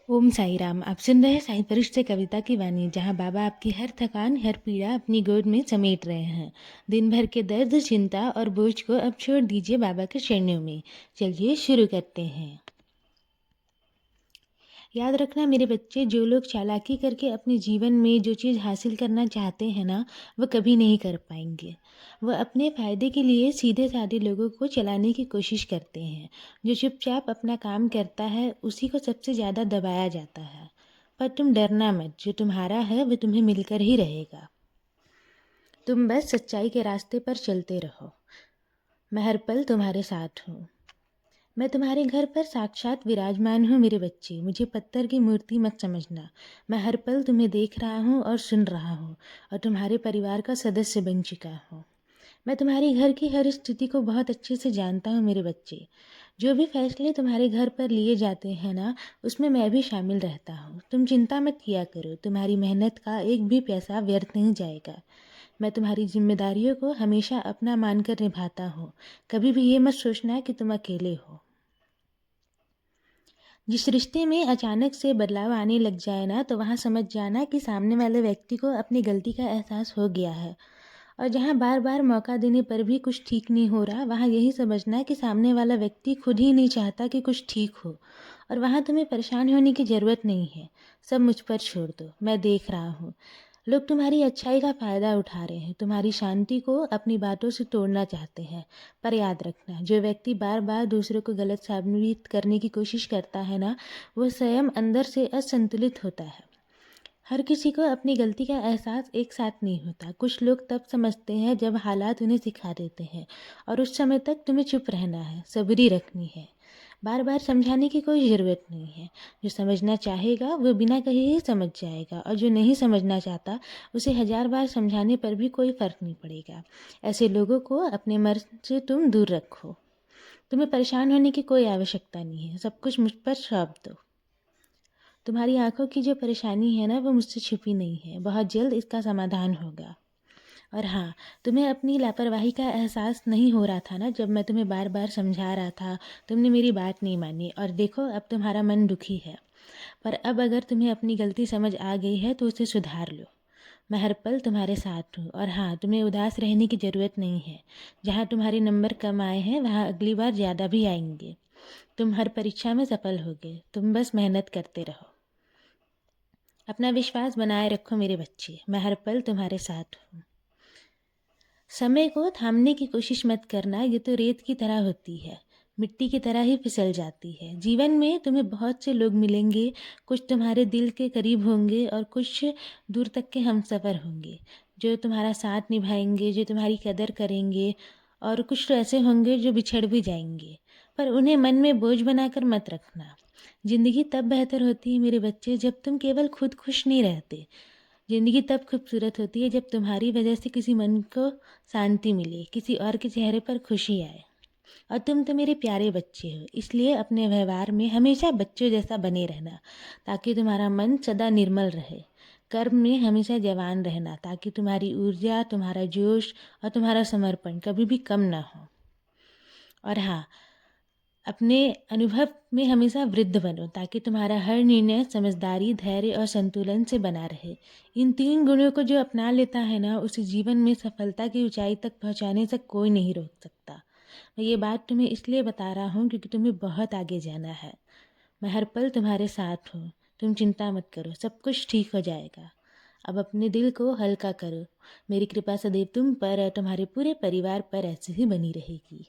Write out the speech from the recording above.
ओम साई राम। आप सुन रहे हैं साई परिश्र कविता की वाणी, जहां बाबा आपकी हर थकान, हर पीड़ा अपनी गोद में समेट रहे हैं। दिन भर के दर्द, चिंता और बोझ को अब छोड़ दीजिए बाबा के चरणों में। चलिए शुरू करते हैं। याद रखना मेरे बच्चे, जो लोग चालाकी करके अपने जीवन में जो चीज़ हासिल करना चाहते हैं ना, वो कभी नहीं कर पाएंगे। वह अपने फ़ायदे के लिए सीधे साधे लोगों को चलाने की कोशिश करते हैं। जो चुपचाप अपना काम करता है, उसी को सबसे ज़्यादा दबाया जाता है। पर तुम डरना मत, जो तुम्हारा है वो तुम्हें मिलकर ही रहेगा। तुम बस सच्चाई के रास्ते पर चलते रहो। मैं हर पल तुम्हारे साथ हूँ। मैं तुम्हारे घर पर साक्षात विराजमान हूँ मेरे बच्चे, मुझे पत्थर की मूर्ति मत समझना। मैं हर पल तुम्हें देख रहा हूँ और सुन रहा हूँ, और तुम्हारे परिवार का सदस्य बन चुका हूँ। मैं तुम्हारे घर की हर स्थिति को बहुत अच्छे से जानता हूँ मेरे बच्चे। जो भी फैसले तुम्हारे घर पर लिए जाते हैं ना, उसमें मैं भी शामिल रहता हूँ। तुम चिंता मत किया करो, तुम्हारी मेहनत का एक भी पैसा व्यर्थ नहीं जाएगा। मैं तुम्हारी जिम्मेदारियों को हमेशा अपना मानकर निभाता हूँ। कभी भी ये मत सोचना कि तुम अकेले हो। जिस रिश्ते में अचानक से बदलाव आने लग जाए ना, तो वहाँ समझ जाना कि सामने वाले व्यक्ति को अपनी गलती का एहसास हो गया है। और जहाँ बार बार मौका देने पर भी कुछ ठीक नहीं हो रहा, वहाँ यही समझना कि सामने वाला व्यक्ति खुद ही नहीं चाहता कि कुछ ठीक हो। और वहाँ तुम्हें परेशान होने की ज़रूरत नहीं है। सब मुझ पर छोड़ दो, मैं देख रहा हूँ। लोग तुम्हारी अच्छाई का फ़ायदा उठा रहे हैं, तुम्हारी शांति को अपनी बातों से तोड़ना चाहते हैं। पर याद रखना, जो व्यक्ति बार बार दूसरों को गलत साबित करने की कोशिश करता है ना, वो स्वयं अंदर से असंतुलित होता है। हर किसी को अपनी गलती का एहसास एक साथ नहीं होता। कुछ लोग तब समझते हैं जब हालात उन्हें सिखा देते हैं, और उस समय तक तुम्हें चुप रहना है, सब्री रखनी है। बार बार समझाने की कोई ज़रूरत नहीं है। जो समझना चाहेगा वो बिना कहे ही समझ जाएगा, और जो नहीं समझना चाहता, उसे 1000 बार समझाने पर भी कोई फ़र्क नहीं पड़ेगा। ऐसे लोगों को अपने मर्ज़ से तुम दूर रखो। तुम्हें परेशान होने की कोई आवश्यकता नहीं है, सब कुछ मुझ पर सौंप दो। तुम्हारी आंखों की जो परेशानी है ना, वो मुझसे छिपी नहीं है। बहुत जल्द इसका समाधान होगा। और हाँ, तुम्हें अपनी लापरवाही का एहसास नहीं हो रहा था ना, जब मैं तुम्हें बार बार समझा रहा था, तुमने मेरी बात नहीं मानी, और देखो अब तुम्हारा मन दुखी है। पर अब अगर तुम्हें अपनी गलती समझ आ गई है तो उसे सुधार लो। मैं हर पल तुम्हारे साथ हूँ। और हाँ, तुम्हें उदास रहने की ज़रूरत नहीं है। जहाँ तुम्हारे नंबर कम आए हैं, वहाँ अगली बार ज़्यादा भी आएंगे। तुम हर परीक्षा में सफल होगे। तुम बस मेहनत करते रहो। अपना विश्वास बनाए रखो मेरे बच्चे, मैं हर पल तुम्हारे साथ हूँ। समय को थामने की कोशिश मत करना, ये तो रेत की तरह होती है, मिट्टी की तरह ही फिसल जाती है। जीवन में तुम्हें बहुत से लोग मिलेंगे, कुछ तुम्हारे दिल के करीब होंगे और कुछ दूर तक के हमसफ़र होंगे, जो तुम्हारा साथ निभाएंगे, जो तुम्हारी कदर करेंगे। और कुछ तो ऐसे होंगे जो बिछड़ भी जाएंगे, पर उन्हें मन में बोझ बनाकर मत रखना। ज़िंदगी तब बेहतर होती है मेरे बच्चे, जब तुम केवल खुद खुश नहीं रहते। ज़िंदगी तब खूबसूरत होती है जब तुम्हारी वजह से किसी मन को शांति मिले, किसी और के चेहरे पर खुशी आए। और तुम तो मेरे प्यारे बच्चे हो, इसलिए अपने व्यवहार में हमेशा बच्चों जैसा बने रहना, ताकि तुम्हारा मन सदा निर्मल रहे। कर्म में हमेशा जवान रहना, ताकि तुम्हारी ऊर्जा, तुम्हारा जोश और तुम्हारा समर्पण कभी भी कम ना हो। और हाँ, अपने अनुभव में हमेशा वृद्ध बनो, ताकि तुम्हारा हर निर्णय समझदारी, धैर्य और संतुलन से बना रहे। इन 3 गुणों को जो अपना लेता है ना, उसे जीवन में सफलता की ऊंचाई तक पहुंचाने से कोई नहीं रोक सकता। मैं ये बात तुम्हें इसलिए बता रहा हूँ क्योंकि तुम्हें बहुत आगे जाना है। मैं हर पल तुम्हारे साथ हूँ। तुम चिंता मत करो, सब कुछ ठीक हो जाएगा। अब अपने दिल को हल्का करो। मेरी कृपा सदैव तुम पर और तुम्हारे पूरे परिवार पर ऐसे ही बनी रहेगी।